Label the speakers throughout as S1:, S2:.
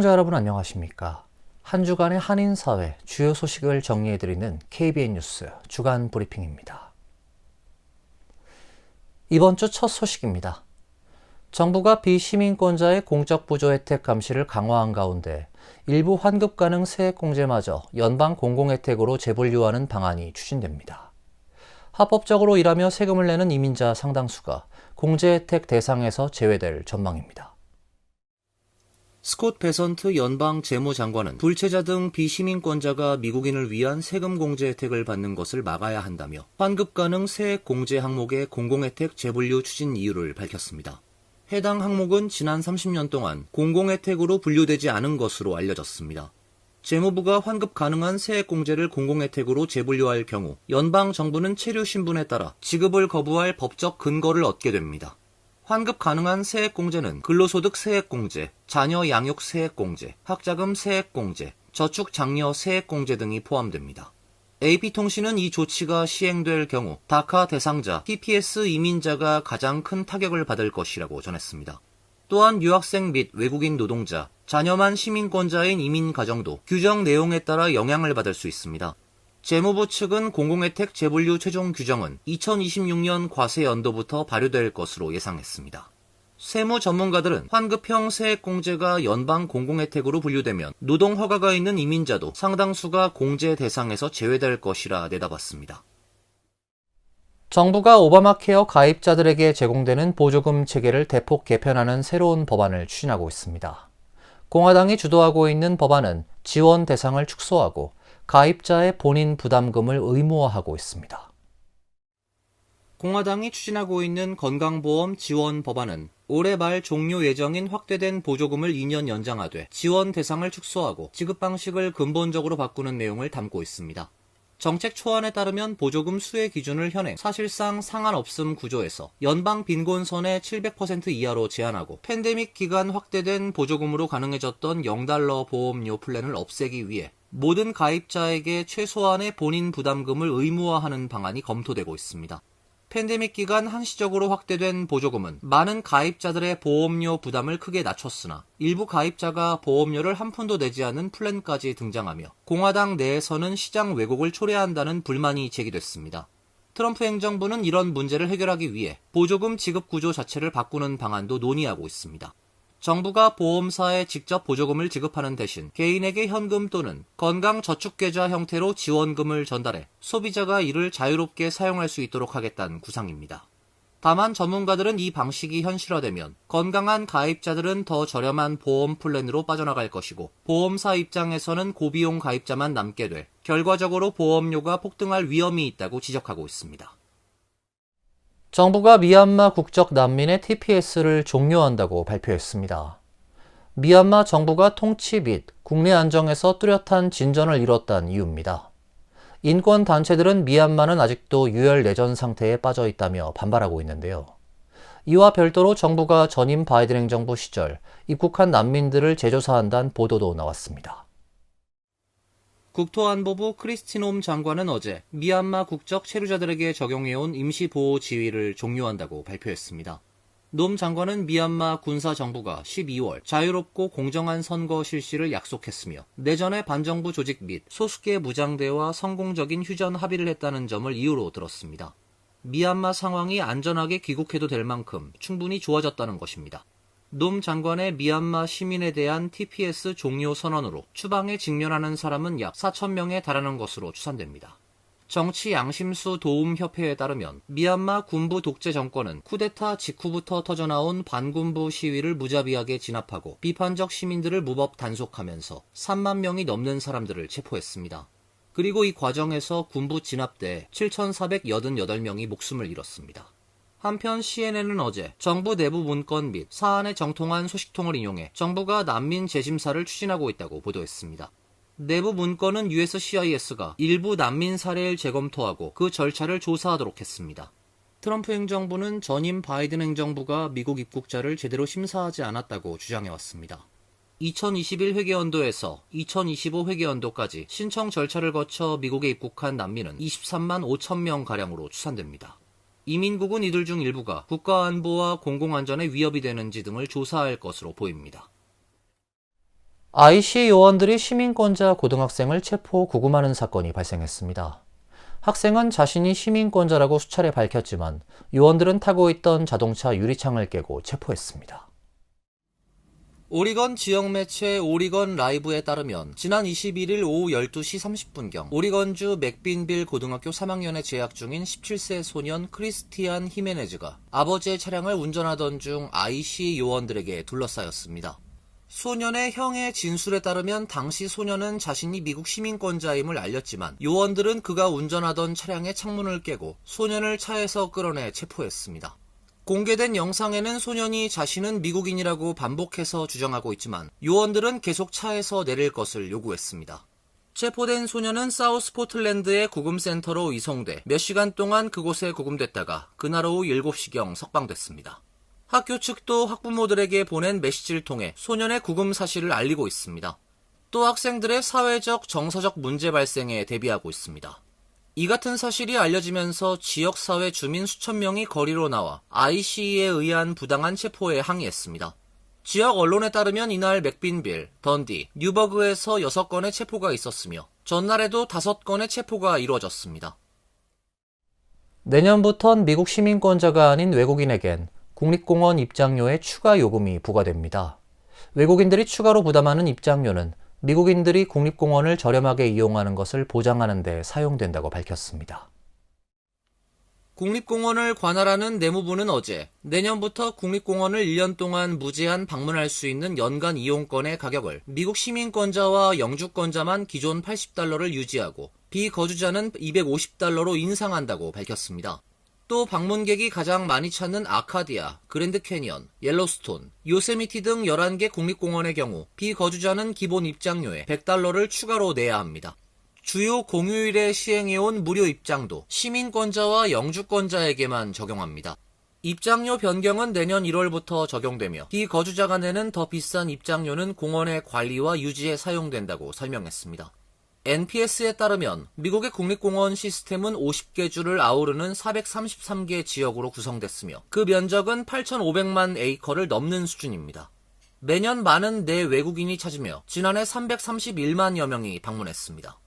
S1: 시청자 여러분 안녕하십니까? 한 주간의 한인사회 주요 소식을 정리해드리는 KBN 뉴스 주간 브리핑입니다. 이번 주 첫 소식입니다. 정부가 비시민권자의 공적 부조 혜택 감시를 강화한 가운데 일부 환급 가능 세액공제마저 연방 공공혜택으로 재분류하는 방안이 추진됩니다. 합법적으로 일하며 세금을 내는 이민자 상당수가 공제 혜택 대상에서 제외될 전망입니다. 스콧 베선트 연방 재무장관은 불체자 등 비시민권자가 미국인을 위한 세금 공제 혜택을 받는 것을 막아야 한다며 환급 가능 세액 공제 항목의 공공혜택 재분류 추진 이유를 밝혔습니다. 해당 항목은 지난 30년 동안 공공혜택으로 분류되지 않은 것으로 알려졌습니다. 재무부가 환급 가능한 세액 공제를 공공혜택으로 재분류할 경우 연방 정부는 체류 신분에 따라 지급을 거부할 법적 근거를 얻게 됩니다. 환급 가능한 세액공제는 근로소득 세액공제, 자녀 양육 세액공제, 학자금 세액공제, 저축 장려 세액공제 등이 포함됩니다. AP통신은 이 조치가 시행될 경우 다카 대상자, TPS 이민자가 가장 큰 타격을 받을 것이라고 전했습니다. 또한 유학생 및 외국인 노동자, 자녀만 시민권자인 이민 가정도 규정 내용에 따라 영향을 받을 수 있습니다. 재무부 측은 공공혜택 재분류 최종 규정은 2026년 과세 연도부터 발효될 것으로 예상했습니다. 세무 전문가들은 환급형 세액공제가 연방 공공혜택으로 분류되면 노동허가가 있는 이민자도 상당수가 공제 대상에서 제외될 것이라 내다봤습니다. 정부가 오바마 케어 가입자들에게 제공되는 보조금 체계를 대폭 개편하는 새로운 법안을 추진하고 있습니다. 공화당이 주도하고 있는 법안은 지원 대상을 축소하고 가입자의 본인 부담금을 의무화하고 있습니다. 공화당이 추진하고 있는 건강보험 지원 법안은 올해 말 종료 예정인 확대된 보조금을 2년 연장하되 지원 대상을 축소하고 지급 방식을 근본적으로 바꾸는 내용을 담고 있습니다. 정책 초안에 따르면 보조금 수혜 기준을 현행 사실상 상한없음 구조에서 연방 빈곤선의 700% 이하로 제한하고 팬데믹 기간 확대된 보조금으로 가능해졌던 $0 보험료 플랜을 없애기 위해 모든 가입자에게 최소한의 본인 부담금을 의무화하는 방안이 검토되고 있습니다. 팬데믹 기간 한시적으로 확대된 보조금은 많은 가입자들의 보험료 부담을 크게 낮췄으나 일부 가입자가 보험료를 한 푼도 내지 않은 플랜까지 등장하며 공화당 내에서는 시장 왜곡을 초래한다는 불만이 제기됐습니다. 트럼프 행정부는 이런 문제를 해결하기 위해 보조금 지급 구조 자체를 바꾸는 방안도 논의하고 있습니다. 정부가 보험사에 직접 보조금을 지급하는 대신 개인에게 현금 또는 건강저축계좌 형태로 지원금을 전달해 소비자가 이를 자유롭게 사용할 수 있도록 하겠다는 구상입니다. 다만 전문가들은 이 방식이 현실화되면 건강한 가입자들은 더 저렴한 보험 플랜으로 빠져나갈 것이고 보험사 입장에서는 고비용 가입자만 남게 돼 결과적으로 보험료가 폭등할 위험이 있다고 지적하고 있습니다. 정부가 미얀마 국적 난민의 TPS를 종료한다고 발표했습니다. 미얀마 정부가 통치 및 국내 안정에서 뚜렷한 진전을 이뤘다는 이유입니다. 인권단체들은 미얀마는 아직도 유혈 내전 상태에 빠져 있다며 반발하고 있는데요. 이와 별도로 정부가 전임 바이든 행정부 시절 입국한 난민들을 재조사한다는 보도도 나왔습니다. 국토안보부 크리스티놈 장관은 어제 미얀마 국적 체류자들에게 적용해온 임시보호 지위를 종료한다고 발표했습니다. 놈 장관은 미얀마 군사정부가 12월 자유롭고 공정한 선거 실시를 약속했으며 내전의 반정부 조직 및 소수계 무장대와 성공적인 휴전 합의를 했다는 점을 이유로 들었습니다. 미얀마 상황이 안전하게 귀국해도 될 만큼 충분히 좋아졌다는 것입니다. 놈 장관의 미얀마 시민에 대한 TPS 종료 선언으로 추방에 직면하는 사람은 약 4,000명에 달하는 것으로 추산됩니다. 정치 양심수 도움협회에 따르면 미얀마 군부 독재 정권은 쿠데타 직후부터 터져나온 반군부 시위를 무자비하게 진압하고 비판적 시민들을 무법 단속하면서 3만 명이 넘는 사람들을 체포했습니다. 그리고 이 과정에서 군부 진압 때 7,488명이 목숨을 잃었습니다. 한편 CNN은 어제 정부 내부 문건 및 사안의 정통한 소식통을 인용해 정부가 난민 재심사를 추진하고 있다고 보도했습니다. 내부 문건은 USCIS가 일부 난민 사례를 재검토하고 그 절차를 조사하도록 했습니다. 트럼프 행정부는 전임 바이든 행정부가 미국 입국자를 제대로 심사하지 않았다고 주장해왔습니다. 2021 회계연도에서 2025 회계연도까지 신청 절차를 거쳐 미국에 입국한 난민은 23만 5천 명가량으로 추산됩니다. 이민국은 이들 중 일부가 국가안보와 공공안전에 위협이 되는지 등을 조사할 것으로 보입니다. IC 요원들이 시민권자 고등학생을 체포 구금하는 사건이 발생했습니다. 학생은 자신이 시민권자라고 수차례 밝혔지만 요원들은 타고 있던 자동차 유리창을 깨고 체포했습니다. 오리건 지역 매체 오리건 라이브에 따르면 지난 21일 오후 12시 30분경 오리건주 맥빈빌 고등학교 3학년에 재학 중인 17세 소년 크리스티안 히메네즈가 아버지의 차량을 운전하던 중 IC 요원들에게 둘러싸였습니다. 소년의 형의 진술에 따르면 당시 소년은 자신이 미국 시민권자임을 알렸지만 요원들은 그가 운전하던 차량의 창문을 깨고 소년을 차에서 끌어내 체포했습니다. 공개된 영상에는 소년이 자신은 미국인이라고 반복해서 주장하고 있지만 요원들은 계속 차에서 내릴 것을 요구했습니다. 체포된 소년은 사우스 포틀랜드의 구금센터로 이송돼 몇 시간 동안 그곳에 구금됐다가 그날 오후 7시경 석방됐습니다. 학교 측도 학부모들에게 보낸 메시지를 통해 소년의 구금 사실을 알리고 있습니다. 또 학생들의 사회적, 정서적 문제 발생에 대비하고 있습니다. 이 같은 사실이 알려지면서 지역사회 주민 수천 명이 거리로 나와 IC에 의한 부당한 체포에 항의했습니다. 지역 언론에 따르면 이날 맥빈빌, 던디, 뉴버그에서 6건의 체포가 있었으며 전날에도 5건의 체포가 이루어졌습니다. 내년부턴 미국 시민권자가 아닌 외국인에겐 국립공원 입장료에 추가 요금이 부과됩니다. 외국인들이 추가로 부담하는 입장료는 미국인들이 국립공원을 저렴하게 이용하는 것을 보장하는 데 사용된다고 밝혔습니다. 국립공원을 관할하는 내무부는 어제 내년부터 국립공원을 1년 동안 무제한 방문할 수 있는 연간 이용권의 가격을 미국 시민권자와 영주권자만 기존 $80를 유지하고 비거주자는 $250로 인상한다고 밝혔습니다. 또 방문객이 가장 많이 찾는 아카디아, 그랜드 캐니언, 옐로스톤, 요세미티 등 11개 국립공원의 경우 비거주자는 기본 입장료에 $100를 추가로 내야 합니다. 주요 공휴일에 시행해온 무료 입장도 시민권자와 영주권자에게만 적용합니다. 입장료 변경은 내년 1월부터 적용되며 비거주자가 내는 더 비싼 입장료는 공원의 관리와 유지에 사용된다고 설명했습니다. NPS에 따르면 미국의 국립공원 시스템은 50개 주를 아우르는 433개 지역으로 구성됐으며 그 면적은 8,500만 에이커를 넘는 수준입니다. 매년 많은 내 외국인이 찾으며 지난해 331만여 명이 방문했습니다.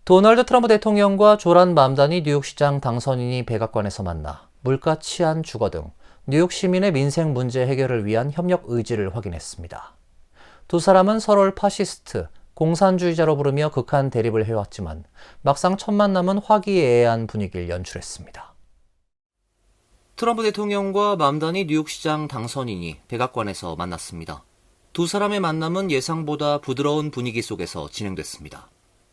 S1: 도널드 트럼프 대통령과 조란 맘다니 뉴욕시장 당선인이 백악관에서 만나 물가, 치안, 주거 등 뉴욕 시민의 민생 문제 해결을 위한 협력 의지를 확인했습니다. 두 사람은 서로를 파시스트, 공산주의자로 부르며 극한 대립을 해왔지만 막상 첫 만남은 화기애애한 분위기를 연출했습니다. 트럼프 대통령과 맘다니 뉴욕시장 당선인이 백악관에서 만났습니다. 두 사람의 만남은 예상보다 부드러운 분위기 속에서 진행됐습니다.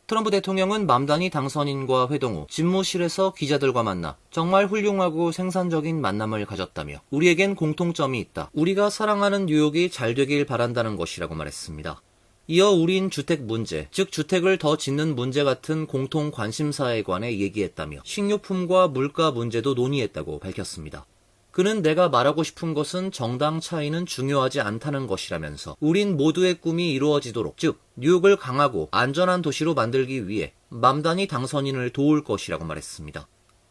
S1: 트럼프 대통령은 맘다니 당선인과 회동 후 집무실에서 기자들과 만나 정말 훌륭하고 생산적인 만남을 가졌다며 우리에겐 공통점이 있다. 우리가 사랑하는 뉴욕이 잘 되길 바란다는 것이라고 말했습니다. 이어 우린 주택 문제, 즉 주택을 더 짓는 문제 같은 공통 관심사에 관해 얘기했다며 식료품과 물가 문제도 논의했다고 밝혔습니다. 그는 내가 말하고 싶은 것은 정당 차이는 중요하지 않다는 것이라면서 우린 모두의 꿈이 이루어지도록, 즉 뉴욕을 강하고 안전한 도시로 만들기 위해 맘다니 당선인을 도울 것이라고 말했습니다.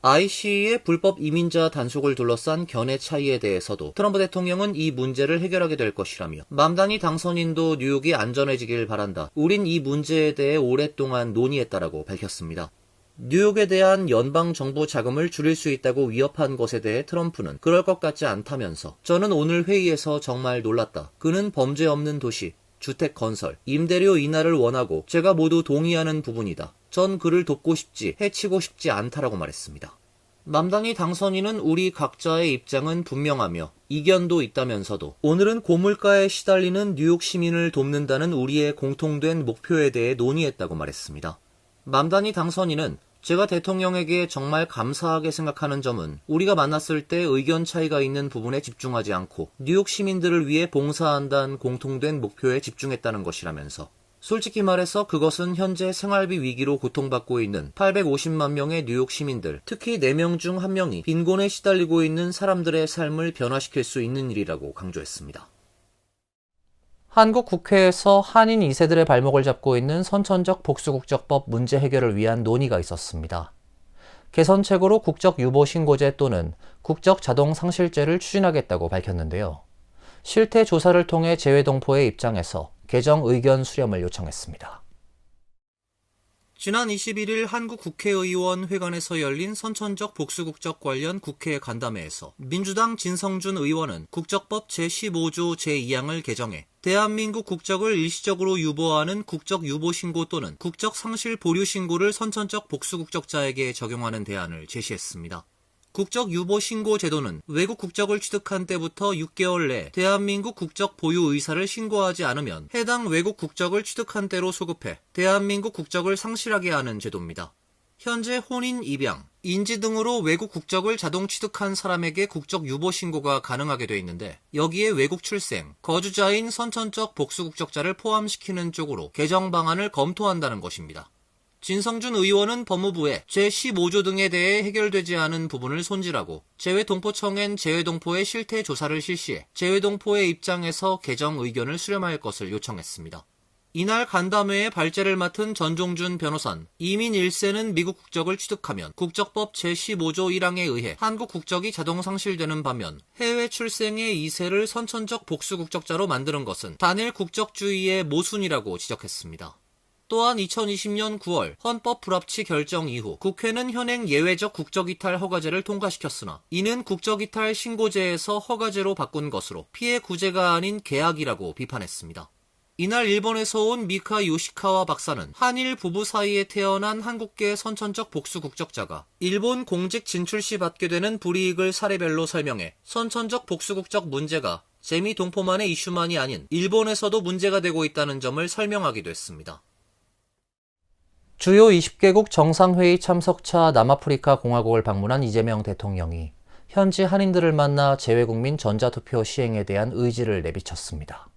S1: IC의 불법 이민자 단속을 둘러싼 견해 차이에 대해서도 트럼프 대통령은 이 문제를 해결하게 될 것이라며 맘다니 당선인도 뉴욕이 안전해지길 바란다. 우린 이 문제에 대해 오랫동안 논의했다라고 밝혔습니다. 뉴욕에 대한 연방정부 자금을 줄일 수 있다고 위협한 것에 대해 트럼프는 그럴 것 같지 않다면서 저는 오늘 회의에서 정말 놀랐다. 그는 범죄 없는 도시, 주택 건설, 임대료 인하를 원하고 제가 모두 동의하는 부분이다. 전 그를 돕고 싶지, 해치고 싶지 않다라고 말했습니다. 맘다니 당선인은 우리 각자의 입장은 분명하며 이견도 있다면서도 오늘은 고물가에 시달리는 뉴욕 시민을 돕는다는 우리의 공통된 목표에 대해 논의했다고 말했습니다. 맘다니 당선인은 제가 대통령에게 정말 감사하게 생각하는 점은 우리가 만났을 때 의견 차이가 있는 부분에 집중하지 않고 뉴욕 시민들을 위해 봉사한다는 공통된 목표에 집중했다는 것이라면서 솔직히 말해서 그것은 현재 생활비 위기로 고통받고 있는 850만 명의 뉴욕 시민들, 특히 4명 중 1명이 빈곤에 시달리고 있는 사람들의 삶을 변화시킬 수 있는 일이라고 강조했습니다. 한국 국회에서 한인 2세들의 발목을 잡고 있는 선천적 복수국적법 문제 해결을 위한 논의가 있었습니다. 개선책으로 국적 유보 신고제 또는 국적 자동 상실제를 추진하겠다고 밝혔는데요. 실태 조사를 통해 재외동포의 입장에서 개정 의견 수렴을 요청했습니다. 지난 21일 한국 국회의원 회관에서 열린 선천적 복수국적 관련 국회 간담회에서 민주당 진성준 의원은 국적법 제15조 제2항을 개정해 대한민국 국적을 일시적으로 유보하는 국적 유보 신고 또는 국적 상실 보류 신고를 선천적 복수국적자에게 적용하는 대안을 제시했습니다. 국적 유보 신고 제도는 외국 국적을 취득한 때부터 6개월 내 대한민국 국적 보유 의사를 신고하지 않으면 해당 외국 국적을 취득한 때로 소급해 대한민국 국적을 상실하게 하는 제도입니다. 현재 혼인, 입양, 인지 등으로 외국 국적을 자동 취득한 사람에게 국적 유보 신고가 가능하게 돼 있는데 여기에 외국 출생, 거주자인 선천적 복수국적자를 포함시키는 쪽으로 개정 방안을 검토한다는 것입니다. 진성준 의원은 법무부에 제15조 등에 대해 해결되지 않은 부분을 손질하고 재외동포청엔 재외동포의 실태 조사를 실시해 재외동포의 입장에서 개정 의견을 수렴할 것을 요청했습니다. 이날 간담회에 발제를 맡은 전종준 변호사는 이민 1세는 미국 국적을 취득하면 국적법 제15조 1항에 의해 한국 국적이 자동 상실되는 반면 해외 출생의 2세를 선천적 복수국적자로 만드는 것은 단일 국적주의의 모순이라고 지적했습니다. 또한 2020년 9월 헌법 불합치 결정 이후 국회는 현행 예외적 국적이탈 허가제를 통과시켰으나 이는 국적이탈 신고제에서 허가제로 바꾼 것으로 피해 구제가 아닌 계약이라고 비판했습니다. 이날 일본에서 온 미카 요시카와 박사는 한일 부부 사이에 태어난 한국계 선천적 복수 국적자가 일본 공직 진출 시 받게 되는 불이익을 사례별로 설명해 선천적 복수 국적 문제가 재미동포만의 이슈만이 아닌 일본에서도 문제가 되고 있다는 점을 설명하기도 했습니다. 주요 20개국 정상회의 참석차 남아프리카 공화국을 방문한 이재명 대통령이 현지 한인들을 만나 재외국민 전자투표 시행에 대한 의지를 내비쳤습니다.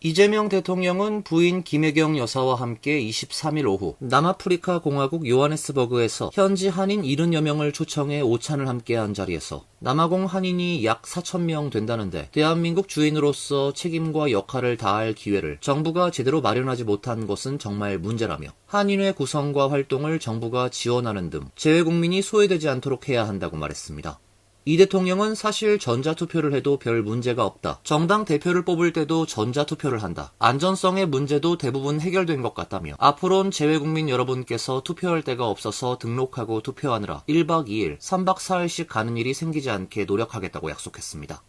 S1: 이재명 대통령은 부인 김혜경 여사와 함께 23일 오후 남아프리카 공화국 요하네스버그에서 현지 한인 70여 명을 초청해 오찬을 함께한 자리에서 남아공 한인이 약 4,000명 된다는데 대한민국 주인으로서 책임과 역할을 다할 기회를 정부가 제대로 마련하지 못한 것은 정말 문제라며 한인회 구성과 활동을 정부가 지원하는 등 재외국민이 소외되지 않도록 해야 한다고 말했습니다. 이 대통령은 사실 전자투표를 해도 별 문제가 없다. 정당 대표를 뽑을 때도 전자투표를 한다. 안전성의 문제도 대부분 해결된 것 같다며 앞으로는 재외국민 여러분께서 투표할 데가 없어서 등록하고 투표하느라 1박 2일, 3박 4일씩 가는 일이 생기지 않게 노력하겠다고 약속했습니다.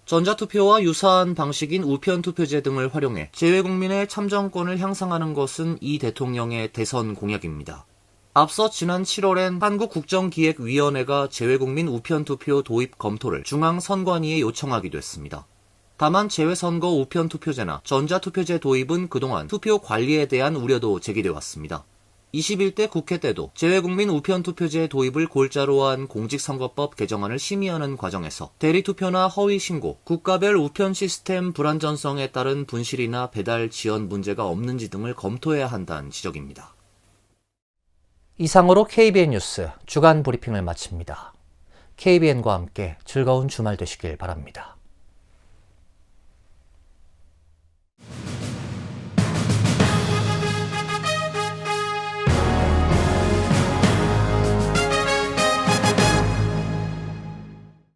S1: 전자투표와 유사한 방식인 우편투표제 등을 활용해 재외국민의 참정권을 향상하는 것은 이 대통령의 대선 공약입니다. 앞서 지난 7월엔 한국국정기획위원회가 재외국민 우편투표 도입 검토를 중앙선관위에 요청하기도 했습니다. 다만 재외선거 우편투표제나 전자투표제 도입은 그동안 투표 관리에 대한 우려도 제기돼 왔습니다. 21대 국회 때도 재외국민 우편투표제 도입을 골자로 한 공직선거법 개정안을 심의하는 과정에서 대리투표나 허위신고, 국가별 우편 시스템 불안전성에 따른 분실이나 배달 지연 문제가 없는지 등을 검토해야 한다는 지적입니다. 이상으로 KBN 뉴스 주간 브리핑을 마칩니다. KBN과 함께 즐거운 주말 되시길 바랍니다.